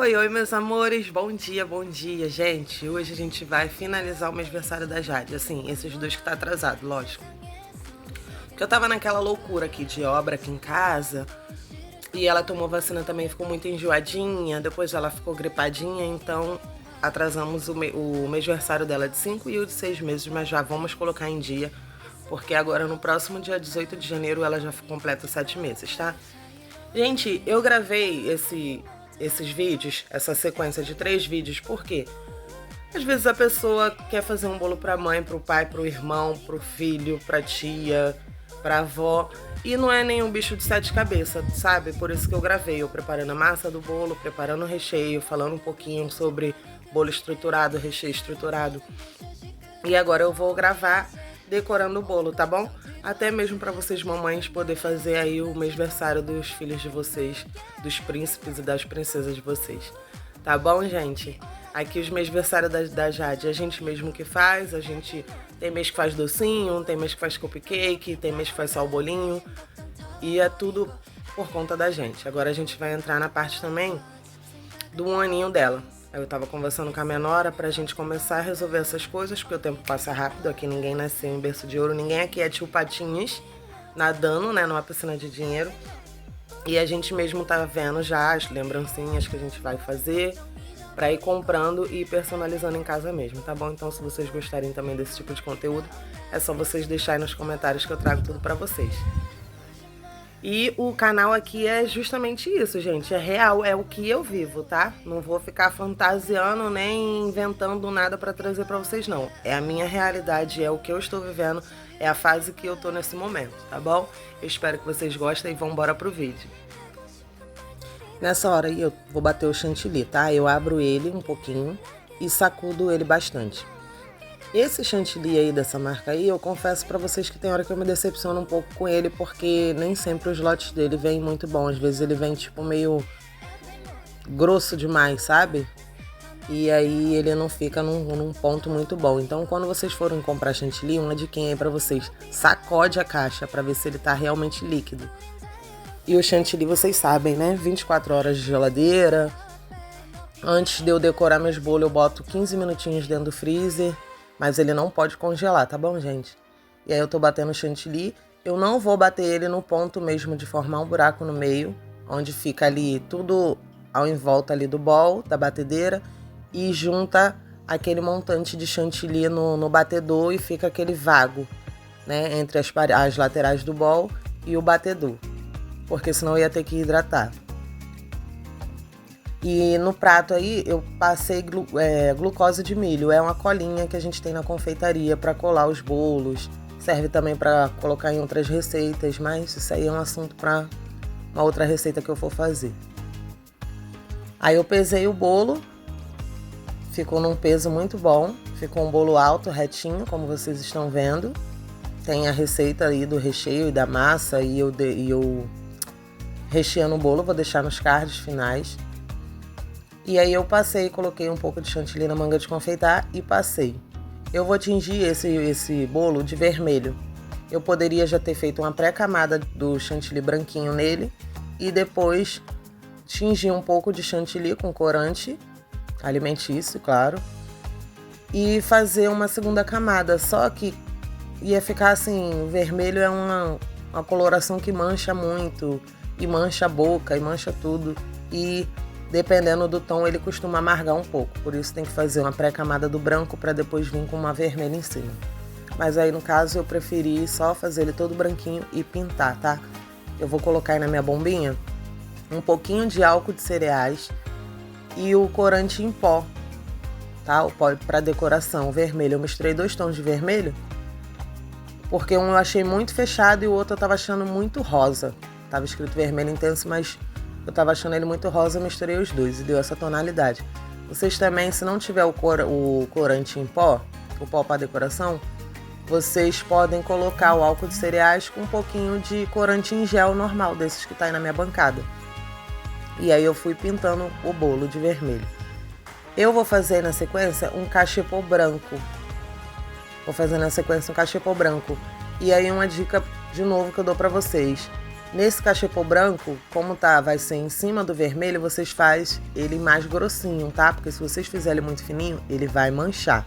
Oi, oi, meus amores, bom dia, gente. Hoje a gente vai finalizar o mêsversário da Jade, assim, esses dois que tá atrasado, lógico. Porque eu tava naquela loucura aqui de obra aqui em casa, e ela tomou vacina também, ficou muito enjoadinha, depois ela ficou gripadinha, então atrasamos o mêsversário dela de 5 e o de 6 meses, mas já vamos colocar em dia, porque agora no próximo dia 18 de janeiro ela já completa 7 meses, tá? Gente, eu gravei esses vídeos, essa sequência de 3 vídeos, por quê? Às vezes a pessoa quer fazer um bolo pra mãe, pro pai, pro irmão, pro filho, pra tia, pra avó, e não é nenhum bicho de 7 cabeças, sabe? Por isso que eu gravei, eu preparando a massa do bolo, preparando o recheio, falando um pouquinho sobre bolo estruturado, recheio estruturado. E agora eu vou gravar decorando o bolo, tá bom? Até mesmo para vocês mamães poder fazer aí o mêsversário dos filhos de vocês, dos príncipes e das princesas de vocês. Tá bom, gente? Aqui os mêsversários da Jade, a gente mesmo que faz, a gente tem mês que faz docinho, tem mês que faz cupcake, tem mês que faz só o bolinho, e é tudo por conta da gente. Agora a gente vai entrar na parte também do 1 aninho dela. Eu tava conversando com a minha nora pra gente começar a resolver essas coisas, porque o tempo passa rápido, aqui ninguém nasceu em berço de ouro, ninguém aqui é tio Patinhas, nadando, né, numa piscina de dinheiro. E a gente mesmo tá vendo já as lembrancinhas que a gente vai fazer pra ir comprando e personalizando em casa mesmo, tá bom? Então se vocês gostarem também desse tipo de conteúdo, é só vocês deixarem nos comentários que eu trago tudo pra vocês. E o canal aqui é justamente isso, gente. É real, é o que eu vivo, tá? Não vou ficar fantasiando nem inventando nada pra trazer pra vocês, não. É a minha realidade, é o que eu estou vivendo, é a fase que eu tô nesse momento, tá bom? Eu espero que vocês gostem e vamos embora pro vídeo. Nessa hora aí eu vou bater o chantilly, tá? Eu abro ele um pouquinho e sacudo ele bastante. Esse chantilly aí dessa marca aí, eu confesso pra vocês que tem hora que eu me decepciono um pouco com ele, porque nem sempre os lotes dele vêm muito bons. Às vezes ele vem tipo meio grosso demais, sabe? E aí ele não fica num ponto muito bom. Então quando vocês forem comprar chantilly, uma diquinha aí pra vocês: sacode a caixa pra ver se ele tá realmente líquido. E o chantilly vocês sabem, né? 24 horas de geladeira. Antes de eu decorar meus bolos, eu boto 15 minutinhos dentro do freezer. Mas ele não pode congelar, tá bom, gente? E aí eu tô batendo o chantilly. Eu não vou bater ele no ponto mesmo de formar um buraco no meio, onde fica ali tudo ao em volta ali do bol, da batedeira, e junta aquele montante de chantilly no batedor e fica aquele vago, né? Entre as laterais do bol e o batedor. Porque senão eu ia ter que hidratar. E no prato aí eu passei glucose de milho, é uma colinha que a gente tem na confeitaria para colar os bolos, serve também para colocar em outras receitas, mas isso aí é um assunto para uma outra receita que eu for fazer. Aí eu pesei o bolo, ficou num peso muito bom, ficou um bolo alto, retinho, como vocês estão vendo. Tem a receita aí do recheio e da massa e eu recheando o bolo, vou deixar nos cards finais. E aí eu passei, coloquei um pouco de chantilly na manga de confeitar e passei. Eu vou tingir esse bolo de vermelho. Eu poderia já ter feito uma pré-camada do chantilly branquinho nele e depois tingir um pouco de chantilly com corante alimentício, claro, e fazer uma segunda camada. Só que ia ficar assim, vermelho é uma coloração que mancha muito, e mancha a boca, e mancha tudo, e dependendo do tom, ele costuma amargar um pouco. Por isso tem que fazer uma pré-camada do branco para depois vir com uma vermelha em cima. Mas aí, no caso, eu preferi só fazer ele todo branquinho e pintar, tá? Eu vou colocar aí na minha bombinha um pouquinho de álcool de cereais e o corante em pó, tá? O pó para decoração, o vermelho. Eu misturei 2 tons de vermelho, porque um eu achei muito fechado e o outro eu tava achando muito rosa. Tava escrito vermelho intenso, mas eu tava achando ele muito rosa, eu misturei os dois e deu essa tonalidade. Vocês também, se não tiver o corante em pó, o pó para decoração, vocês podem colocar o álcool de cereais com um pouquinho de corante em gel normal, desses que tá aí na minha bancada. E aí eu fui pintando o bolo de vermelho. Eu vou fazer na sequência um cachepô branco. Vou fazer na sequência um cachepô branco. E aí uma dica de novo que eu dou pra vocês. Nesse cachepô branco, como vai ser em cima do vermelho, vocês fazem ele mais grossinho, tá? Porque se vocês fizerem ele muito fininho, ele vai manchar.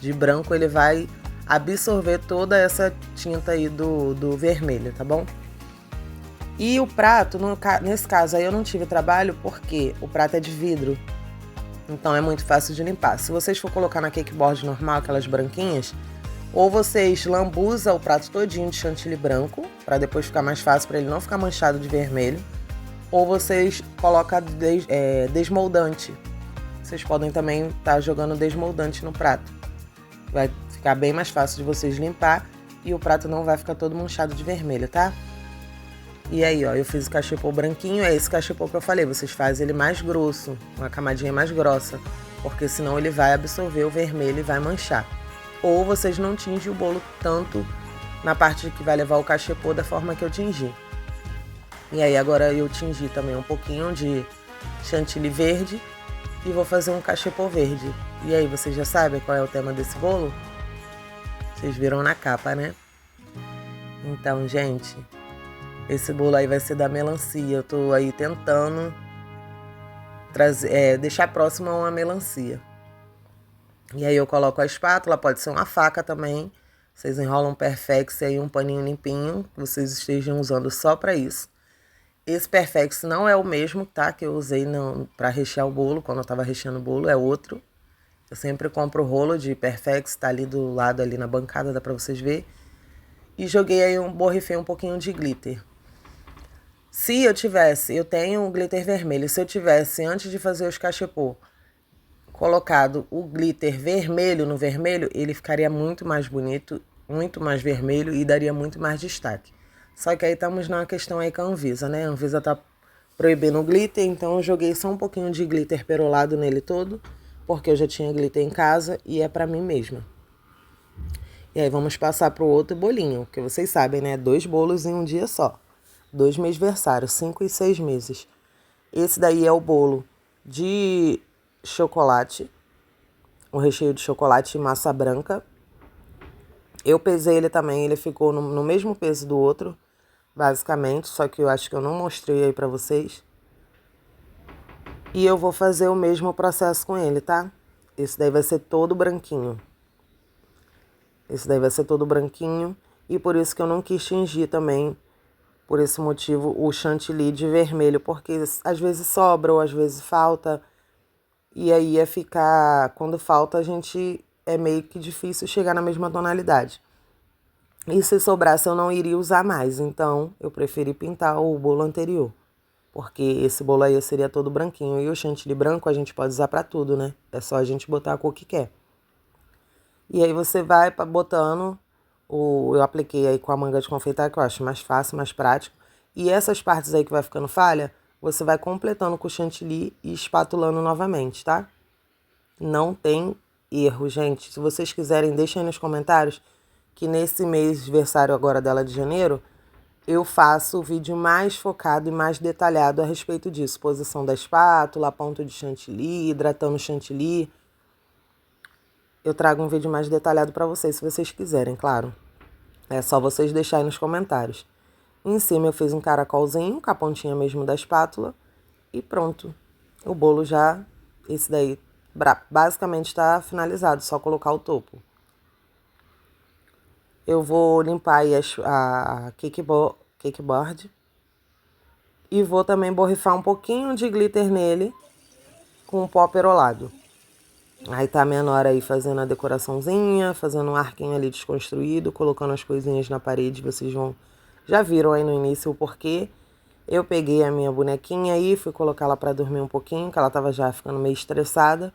De branco ele vai absorver toda essa tinta aí do vermelho, tá bom? E o prato, nesse caso aí eu não tive trabalho porque o prato é de vidro. Então é muito fácil de limpar. Se vocês for colocar na cakeboard normal, aquelas branquinhas, ou vocês lambuzam o prato todinho de chantilly branco, para depois ficar mais fácil, para ele não ficar manchado de vermelho, ou vocês colocam desmoldante. Vocês podem também estar jogando desmoldante no prato. Vai ficar bem mais fácil de vocês limpar e o prato não vai ficar todo manchado de vermelho, tá? E aí, ó, eu fiz o cachepô branquinho, é esse cachepô que eu falei, vocês fazem ele mais grosso, uma camadinha mais grossa, porque senão ele vai absorver o vermelho e vai manchar. Ou vocês não tingem o bolo tanto na parte que vai levar o cachepô da forma que eu tingi. E aí agora eu tingi também um pouquinho de chantilly verde e vou fazer um cachepô verde. E aí, vocês já sabem qual é o tema desse bolo? Vocês viram na capa, né? Então, gente, esse bolo aí vai ser da melancia. Eu tô aí tentando deixar próximo a uma melancia. E aí eu coloco a espátula, pode ser uma faca também. Vocês enrolam um Perfex aí, um paninho limpinho, que vocês estejam usando só para isso. Esse Perfex não é o mesmo, tá? Que eu usei para rechear o bolo, quando eu tava recheando o bolo, é outro. Eu sempre compro o rolo de Perfex, tá ali do lado, ali na bancada, dá pra vocês verem. E joguei aí, borrifei um pouquinho de glitter. Se eu tivesse, eu tenho um glitter vermelho, se eu tivesse, antes de fazer os cachepô, colocado o glitter vermelho no vermelho, ele ficaria muito mais bonito, muito mais vermelho e daria muito mais destaque. Só que aí estamos numa questão aí com a Anvisa, né? A Anvisa tá proibindo o glitter, então eu joguei só um pouquinho de glitter perolado nele todo, porque eu já tinha glitter em casa e é pra mim mesma. E aí vamos passar pro outro bolinho, que vocês sabem, né? 2 bolos em um dia só. 2 mêsversários, 5 e 6 meses. Esse daí é o bolo de chocolate, o recheio de chocolate e massa branca. Eu pesei ele também, ele ficou no mesmo peso do outro, basicamente, só que eu acho que eu não mostrei aí pra vocês. E eu vou fazer o mesmo processo com ele, tá? Esse daí vai ser todo branquinho. Esse daí vai ser todo branquinho e por isso que eu não quis tingir também, por esse motivo, o chantilly de vermelho, porque às vezes sobra ou às vezes falta. E aí ia ficar, quando falta, é meio que difícil chegar na mesma tonalidade. E se sobrasse eu não iria usar mais, então eu preferi pintar o bolo anterior. Porque esse bolo aí seria todo branquinho. E o chantilly branco a gente pode usar pra tudo, né? É só a gente botar a cor que quer. E aí você vai botando, eu apliquei aí com a manga de confeitar, que eu acho mais fácil, mais prático. E essas partes aí que vai ficando falha, você vai completando com o chantilly e espatulando novamente, tá? Não tem erro, gente. Se vocês quiserem, deixem aí nos comentários que nesse mêsversário agora dela de janeiro, eu faço o vídeo mais focado e mais detalhado a respeito disso. Posição da espátula, ponto de chantilly, hidratando o chantilly. Eu trago um vídeo mais detalhado para vocês, se vocês quiserem, claro. É só vocês deixarem nos comentários. Em cima eu fiz um caracolzinho com a pontinha mesmo da espátula. E pronto. O bolo já, esse daí, basicamente está finalizado. Só colocar o topo. Eu vou limpar aí a cakeboard. E vou também borrifar um pouquinho de glitter nele com o pó perolado. Aí tá a minha nora aí fazendo a decoraçãozinha, fazendo um arquinho ali desconstruído, colocando as coisinhas na parede. Vocês já viram aí no início o porquê. Eu peguei a minha bonequinha aí, fui colocar ela pra dormir um pouquinho, que ela tava já ficando meio estressada.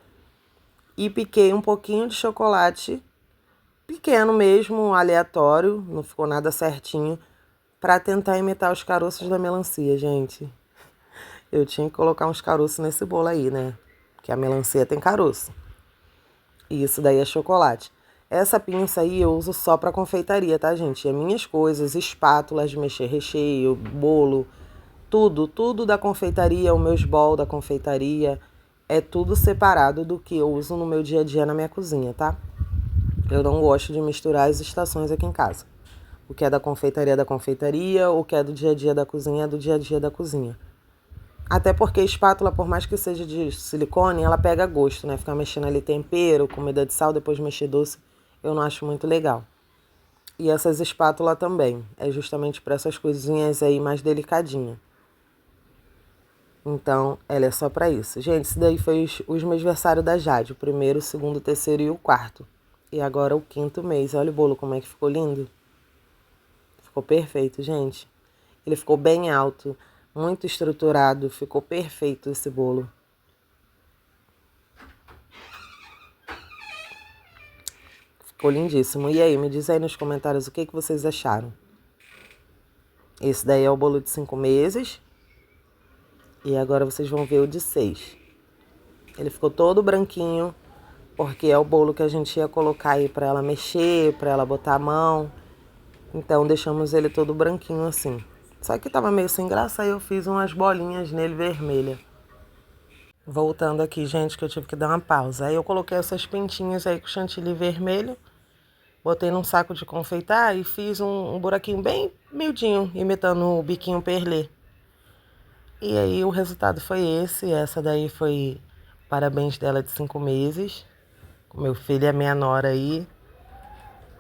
E piquei um pouquinho de chocolate, pequeno mesmo, aleatório, não ficou nada certinho, pra tentar imitar os caroços da melancia, gente. Eu tinha que colocar uns caroços nesse bolo aí, né? Porque a melancia tem caroço. E isso daí é chocolate. Essa pinça aí eu uso só pra confeitaria, tá, gente? As minhas coisas, espátulas de mexer recheio, bolo, tudo da confeitaria, o meu bowl da confeitaria, é tudo separado do que eu uso no meu dia a dia na minha cozinha, tá? Eu não gosto de misturar as estações aqui em casa. O que é da confeitaria, o que é do dia a dia da cozinha é do dia a dia da cozinha. Até porque a espátula, por mais que seja de silicone, ela pega gosto, né? Ficar mexendo ali tempero, comida de sal, depois mexer doce, eu não acho muito legal. E essas espátulas também, é justamente para essas coisinhas aí mais delicadinhas. Então, ela é só para isso. Gente, isso daí foi os meus aniversários da Jade. O primeiro, o segundo, o terceiro e o quarto. E agora o quinto mês. Olha o bolo como é que ficou lindo. Ficou perfeito, gente. Ele ficou bem alto, muito estruturado. Ficou perfeito esse bolo. Ficou lindíssimo. E aí, me diz aí nos comentários o que vocês acharam. Esse daí é o bolo de 5 meses. E agora vocês vão ver o de 6. Ele ficou todo branquinho, porque é o bolo que a gente ia colocar aí pra ela mexer, pra ela botar a mão. Então deixamos ele todo branquinho assim. Só que tava meio sem graça, aí eu fiz umas bolinhas nele vermelha. Voltando aqui, gente, que eu tive que dar uma pausa. Aí eu coloquei essas pintinhas aí com chantilly vermelho. Botei num saco de confeitar e fiz um buraquinho bem miudinho, imitando o biquinho perlê. E aí o resultado foi esse. Essa daí foi parabéns dela de 5 meses. Meu filho e a minha nora aí.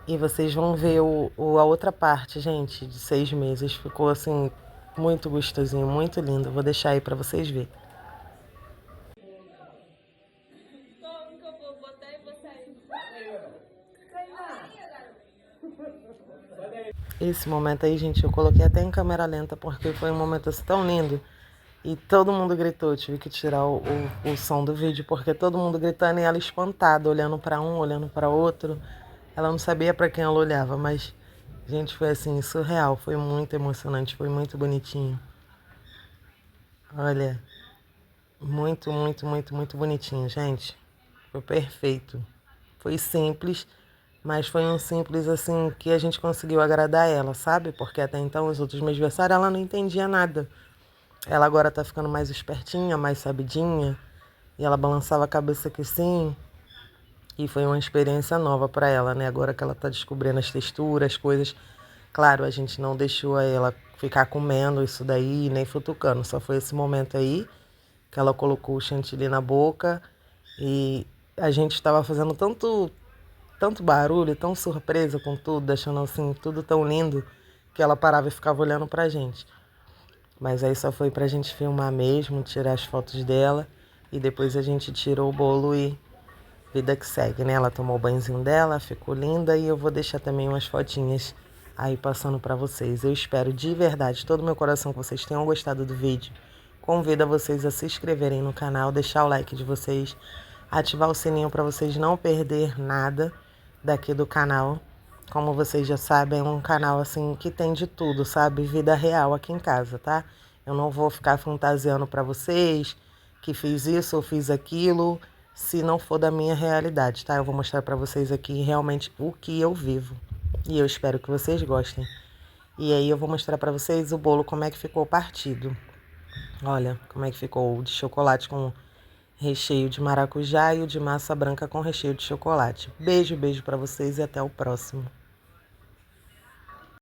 E vocês vão ver a outra parte, gente, de 6 meses. Ficou assim, muito gostosinho, muito lindo. Vou deixar aí pra vocês verem. Esse momento aí, gente, eu coloquei até em câmera lenta porque foi um momento assim tão lindo. E todo mundo gritou, eu tive que tirar o som do vídeo, porque todo mundo gritando e ela espantada, olhando para um, olhando para outro. Ela não sabia para quem ela olhava, mas, gente, foi assim, surreal, foi muito emocionante, foi muito bonitinho. Olha, muito, muito, muito, muito bonitinho, gente. Foi perfeito. Foi simples, mas foi um simples assim que a gente conseguiu agradar ela, sabe? Porque até então, os outros meus aniversários, ela não entendia nada. Ela agora tá ficando mais espertinha, mais sabidinha. E ela balançava a cabeça que sim. E foi uma experiência nova para ela, né? Agora que ela tá descobrindo as texturas, as coisas. Claro, a gente não deixou ela ficar comendo isso daí, nem futucando. Só foi esse momento aí que ela colocou o chantilly na boca. E a gente estava fazendo tanto barulho, tão surpresa com tudo, deixando assim tudo tão lindo, que ela parava e ficava olhando pra gente. Mas aí só foi pra gente filmar mesmo, tirar as fotos dela. E depois a gente tirou o bolo e vida que segue, né? Ela tomou o banhozinho dela, ficou linda. E eu vou deixar também umas fotinhas aí passando pra vocês. Eu espero de verdade, de todo o meu coração, que vocês tenham gostado do vídeo. Convido a vocês a se inscreverem no canal, deixar o like de vocês, ativar o sininho pra vocês não perder nada daqui do canal. Como vocês já sabem, é um canal assim que tem de tudo, sabe? Vida real aqui em casa, tá? Eu não vou ficar fantasiando pra vocês que fiz isso ou fiz aquilo, se não for da minha realidade, tá? Eu vou mostrar pra vocês aqui realmente o que eu vivo. E eu espero que vocês gostem. E aí eu vou mostrar pra vocês o bolo, como é que ficou partido. Olha como é que ficou o de chocolate com recheio de maracujá e o de massa branca com recheio de chocolate. Beijo, beijo pra vocês e até o próximo.